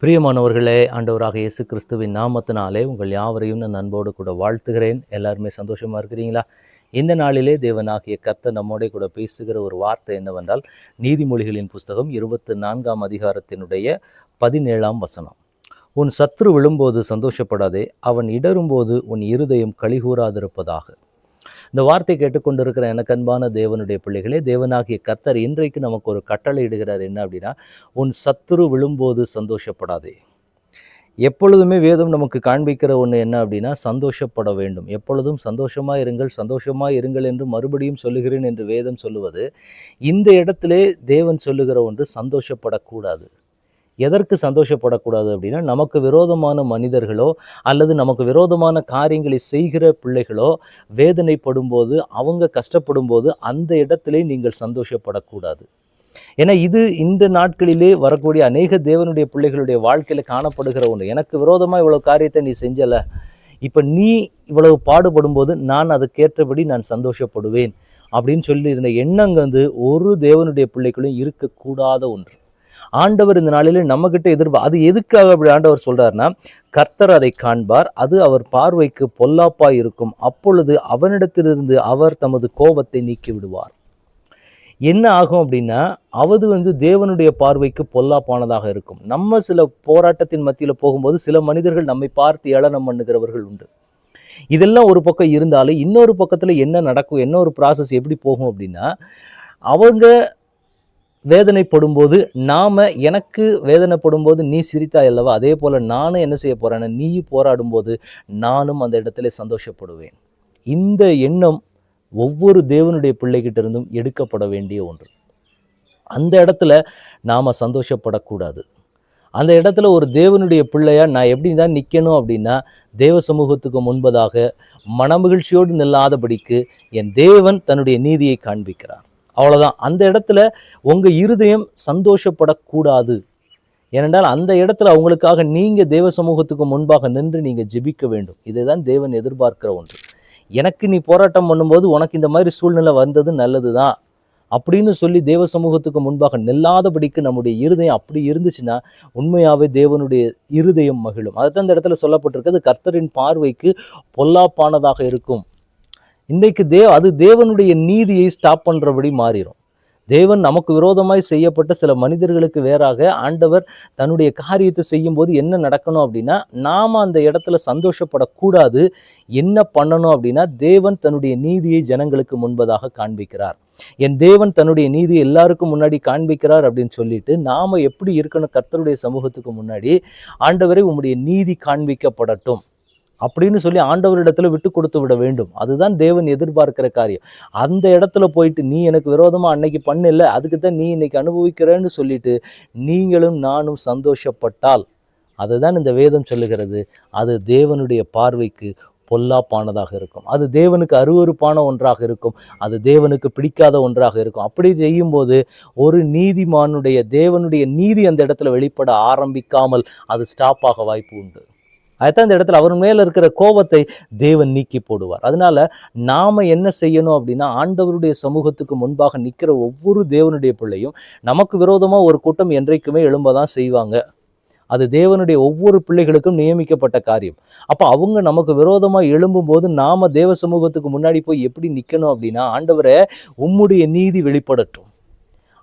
பிரியமானவர்களே, ஆண்டவராக இயேசு கிறிஸ்துவின் நாமத்தினாலே உங்கள் யாவரையும் நான் அன்போடு கூட வாழ்த்துகிறேன். எல்லாருமே சந்தோஷமா இருக்கிறீங்களா? இந்த நாளிலே தேவனாகிய கர்த்தர் நம்மோடே கூட பேசுகிற ஒரு வார்த்தை என்னவென்றால், நீதிமொழிகளின் புஸ்தகம் 24ஆம் அதிகாரத்தினுடைய 17ஆம் வசனம். உன் சத்துரு விழும்போது சந்தோஷப்படாதே, அவன் இடரும்போது உன் இருதயம் களிகூராதிருப்பதாக. இந்த வார்த்தை கேட்டுக்கொண்டிருக்கிற எனக்கு அன்பான தேவனுடைய பிள்ளைகளே, தேவனாகிய கர்த்தர் இன்றைக்கு நமக்கு ஒரு கட்டளை இடுகிறார். என்ன அப்படின்னா, உன் சத்துரு விழும்போது சந்தோஷப்படாதே. எப்பொழுதுமே வேதம் நமக்கு காண்பிக்கிற ஒன்று என்ன அப்படின்னா, சந்தோஷப்பட வேண்டும். எப்பொழுதும் சந்தோஷமாக இருங்கள், சந்தோஷமாக இருங்கள் என்று மறுபடியும் சொல்லுகிறேன் என்று வேதம் சொல்லுவது, இந்த இடத்திலே தேவன் சொல்லுகிற ஒன்று சந்தோஷப்படக்கூடாது. எதற்கு சந்தோஷப்படக்கூடாது அப்படின்னா, நமக்கு விரோதமான மனிதர்களோ அல்லது நமக்கு விரோதமான காரியங்களை செய்கிற பிள்ளைகளோ வேதனைப்படும்போது, அவங்க கஷ்டப்படும்போது அந்த இடத்திலே நீங்கள் சந்தோஷப்படக்கூடாது. ஏன்னா இது இந்த நாட்களிலே வரக்கூடிய அநேக தேவனுடைய பிள்ளைகளுடைய வாழ்க்கையில காணப்படுகிற ஒன்று. எனக்கு விரோதமாக இவ்வளவு காரியத்தை நீ செஞ்சல, இப்போ நீ இவ்வளவு பாடுபடும்போது நான் அதுக்கேற்றபடி நான் சந்தோஷப்படுவேன் அப்படின்னு சொல்லி இருந்த எண்ணங்க ஒரு தேவனுடைய பிள்ளைகளும் இருக்கக்கூடாத ஒன்று. ஆண்டவர் இந்த நாளிலே நம்மகிட்ட அது எதுக்காக அப்படி ஆண்டவர் சொல்றாருன்னா, கர்த்தர் அதை காண்பார், அது அவர் பார்வைக்கு பொல்லாப்பாய் இருக்கும், அப்பொழுது அவனிடத்திலிருந்து அவர் தமது கோபத்தை நீக்கி விடுவார். என்ன ஆகும் அப்படின்னா, அது தேவனுடைய பார்வைக்கு பொல்லாப்பானதாக இருக்கும். நம்ம சில போராட்டத்தின் மத்தியில் போகும்போது சில மனிதர்கள் நம்மை பார்த்து ஏளனம் பண்ணுகிறவர்கள் உண்டு. இதெல்லாம் ஒரு பக்கம் இருந்தாலும் இன்னொரு பக்கத்துல என்ன நடக்கும், என்ன ஒரு ப்ராசஸ் எப்படி போகும் அப்படின்னா, அவங்க வேதனைப்படும்போது எனக்கு வேதனைப்படும்போது நீ சிரித்தாய் அல்லவா, அதே போல நானும் என்ன செய்ய போறேன்னா, நீ போராடும்போது நானும் அந்த இடத்துல சந்தோஷப்படுவேன். இந்த எண்ணம் ஒவ்வொரு தேவனுடைய பிள்ளைகிட்ட இருந்தும் எடுக்கப்பட வேண்டிய ஒன்று. அந்த இடத்துல நாம சந்தோஷப்படக்கூடாது. அந்த இடத்துல ஒரு தேவனுடைய பிள்ளையா நான் எப்படி தான் நிற்கணும் அப்படின்னா, தேவ சமூகத்துக்கு முன்பதாக மனமகிழ்ச்சியோடு நில்லாதபடிக்கு என் தேவன் தன்னுடைய நீதியை காண்பிக்கிறார். அவ்வளோதான். அந்த இடத்துல உங்க இருதயம் சந்தோஷப்படக்கூடாது. ஏனென்றால் அந்த இடத்துல அவங்களுக்காக நீங்க தேவ சமூகத்துக்கு முன்பாக நின்று நீங்க ஜெபிக்க வேண்டும். இதுதான் தேவன் எதிர்பார்க்கிற ஒன்று. எனக்கு நீ போராட்டம் பண்ணும்போது உனக்கு இந்த மாதிரி சூழ்நிலை வந்தது நல்லதுதான் அப்படின்னு சொல்லி தேவ சமூகத்துக்கு முன்பாக நில்லாதபடிக்கு நம்முடைய இருதயம் அப்படி இருந்துச்சுன்னா, உண்மையாவே தேவனுடைய இருதயம் மகிழும். அதுதான் இந்த இடத்துல சொல்லப்பட்டிருக்கிறது, கர்த்தரின் பார்வைக்கு பொல்லாப்பானதாக இருக்கும். இன்றைக்கு அது தேவனுடைய நீதியை ஸ்டாப் பண்றபடி மாறிடும். தேவன் நமக்கு விரோதமாய் செய்யப்பட்ட சில மனிதர்களுக்கு வேறாக ஆண்டவர் தன்னுடைய காரியத்தை செய்யும் போது என்ன நடக்கணும் அப்படின்னா, நாம அந்த இடத்துல சந்தோஷப்படக்கூடாது. என்ன பண்ணணும் அப்படின்னா, தேவன் தன்னுடைய நீதியை ஜனங்களுக்கு முன்பதாக காண்பிக்கிறார். என் தேவன் தன்னுடைய நீதியை எல்லாருக்கும் முன்னாடி காண்பிக்கிறார் அப்படின்னு சொல்லிட்டு நாம எப்படி இருக்கணும், கர்த்தருடைய சமூகத்துக்கு முன்னாடி, ஆண்டவரே உம்முடைய நீதி காண்பிக்கப்படட்டும் அப்படின்னு சொல்லி ஆண்டவரிடத்துல விட்டு கொடுத்து விட வேண்டும். அதுதான் தேவன் எதிர்பார்க்கிற காரியம். அந்த இடத்துல போயிட்டு நீ எனக்கு விரோதமா அன்னைக்கு பண்ணல, அதுக்கு தான் நீ இன்னைக்கு அனுபவிக்கிறேன்னு சொல்லிட்டு நீங்களும் நானும் சந்தோஷப்பட்டால், அதுதான் இந்த வேதம் சொல்லுகிறது, அது தேவனுடைய பார்வைக்கு பொல்லாப்பானதாக இருக்கும். அது தேவனுக்கு அருவருப்பான ஒன்றாக இருக்கும். அது தேவனுக்கு பிடிக்காத ஒன்றாக இருக்கும். அப்படி செய்யும்போது ஒரு நீதிமானுடைய தேவனுடைய நீதி அந்த இடத்துல வெளிப்பட ஆரம்பிக்காமல் அது ஸ்டாப் ஆக வாய்ப்பு உண்டு. அதுதான் இந்த இடத்துல அவர் மேல இருக்கிற கோபத்தை தேவன் நீக்கி போடுவார். அதனால நாம என்ன செய்யணும் அப்படின்னா, ஆண்டவருடைய சமூகத்துக்கு முன்பாக நிற்கிற ஒவ்வொரு தேவனுடைய பிள்ளையும், நமக்கு விரோதமா ஒரு கூட்டம் என்றைக்குமே எழும்பதான் செய்வாங்க. அது தேவனுடைய ஒவ்வொரு பிள்ளைகளுக்கும் நியமிக்கப்பட்ட காரியம். அப்ப அவங்க நமக்கு விரோதமா எழும்பும் போது நாம தேவ சமூகத்துக்கு முன்னாடி போய் எப்படி நிக்கணும் அப்படின்னா, ஆண்டவரே உம்முடைய நீதி வெளிப்படட்டும்,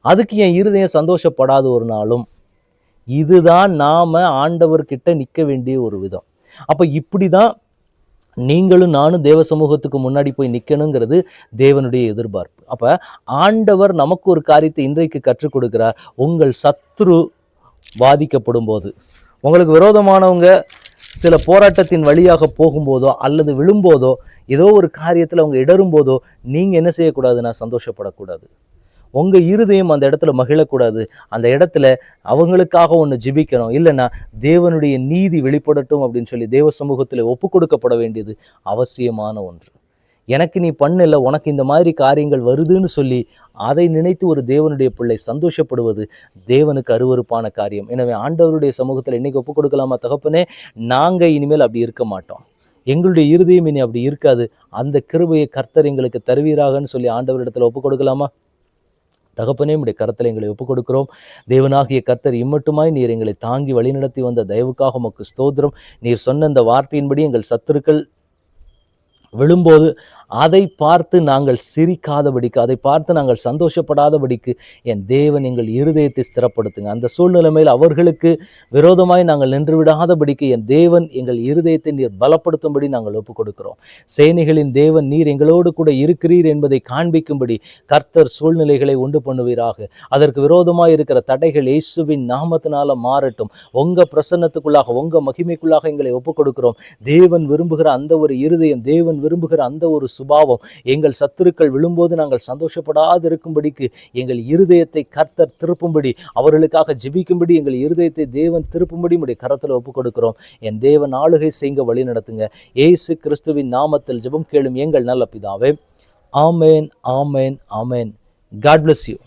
அதுக்கு என் இருதயம் சந்தோஷப்படாத ஒரு நாளும். இதுதான் நாம ஆண்டவர்கிட்ட நிற்க வேண்டிய ஒரு விதம். அப்ப இப்படிதான் நீங்களும் நானும் தேவ சமூகத்துக்கு முன்னாடி போய் நிற்கணுங்கிறது தேவனுடைய எதிர்பார்ப்பு. அப்ப ஆண்டவர் நமக்கு ஒரு காரியத்தை இன்றைக்கு கற்றுக் கொடுக்கிறார். உங்கள் சத்துரு பாதிக்கப்படும் போது, உங்களுக்கு விரோதமானவங்க சில போராட்டத்தின் வழியாக போகும்போதோ அல்லது விழும்போதோ, ஏதோ ஒரு காரியத்தில் அவங்க இடரும் போதோ, நீங்க என்ன செய்யக்கூடாதுன்னா சந்தோஷப்படக்கூடாது. உங்க இருதயம் அந்த இடத்துல மகிழக்கூடாது. அந்த இடத்துல அவங்களுக்காக ஒன்று ஜெபிக்கணும். இல்லைன்னா தேவனுடைய நீதி வெளிப்படட்டும் அப்படின்னு சொல்லி தேவ சமூகத்தில் ஒப்பு கொடுக்கப்பட வேண்டியது அவசியமான ஒன்று. எனக்கு நீ பண்ணல, உனக்கு இந்த மாதிரி காரியங்கள் வருதுன்னு சொல்லி அதை நினைத்து ஒரு தேவனுடைய பிள்ளை சந்தோஷப்படுவது தேவனுக்கு அருவருப்பான காரியம். எனவே ஆண்டவருடைய சமூகத்தில் இன்னைக்கு ஒப்பு கொடுக்கலாமா, தகப்பனே நாங்க இனிமேல் அப்படி இருக்க மாட்டோம், எங்களுடைய இருதயம் இனி அப்படி இருக்காது, அந்த கிருபையை கர்த்தர் எங்களுக்கு தருவீராகன்னு சொல்லி ஆண்டவரிடத்துல ஒப்பு கொடுக்கலாமா? தகப்பனே, உம்முடைய கரத்தில் எங்களை ஒப்புக் கொடுக்கிறோம். தேவனாகிய கர்த்தர் இம்மட்டுமாய் நீர் எங்களை தாங்கி வழிநடத்தி வந்த தயவுக்காக உமக்கு ஸ்தோத்திரம். நீர் சொன்ன இந்த வார்த்தையின்படி எங்கள் சத்துருக்கள் விழும்போது அதை பார்த்து நாங்கள் சிரிக்காதபடிக்கு, அதை பார்த்து நாங்கள் சந்தோஷப்படாதபடிக்கு என் தேவன் எங்கள் இருதயத்தை ஸ்திரப்படுத்துங்க. அந்த சூழ்நிலைமையில் அவர்களுக்கு விரோதமாய் நாங்கள் நின்று விடாதபடிக்கு என் தேவன் எங்கள் இருதயத்தை நீர் பலப்படுத்தும்படி நாங்கள் ஒப்புக் கொடுக்கிறோம். சேனைகளின் தேவன் நீர் எங்களோடு கூட இருக்கிறீர் என்பதை காண்பிக்கும்படி கர்த்தர் சூழ்நிலைகளை உண்டு பண்ணுவீராக. அதற்கு விரோதமாய் இருக்கிற தடைகள் இயேசுவின் நாமத்தினால மாறட்டும். உங்க பிரசன்னத்துக்குள்ளாக, உங்க மகிமைக்குள்ளாக எங்களை ஒப்புக் கொடுக்கிறோம். தேவன் விரும்புகிற அந்த ஒரு இருதயம், தேவன் விரும்புகிற அந்த ஒரு சுபாவம், எங்கள் சத்துருக்கள் விழும்போது நாங்கள் சந்தோஷப்படாது இருக்கும்படிக்கு எங்கள் இருதயத்தை கர்த்தர் திருப்பும்படி, அவர்களுக்காக ஜெபிக்கும்படி எங்கள் இருதயத்தை தேவன் திருப்பும்படி உம்முடைய கரத்தில் ஒப்புக் கொடுக்கிறோம். என் தேவன் ஆளுகை செய்ய வழி நடத்துங்க. இயேசு கிறிஸ்துவின் நாமத்தில் ஜெபம் கேளும் எங்கள் நல்ல பிதாவே. ஆமேன், ஆமேன், ஆமேன். God bless you.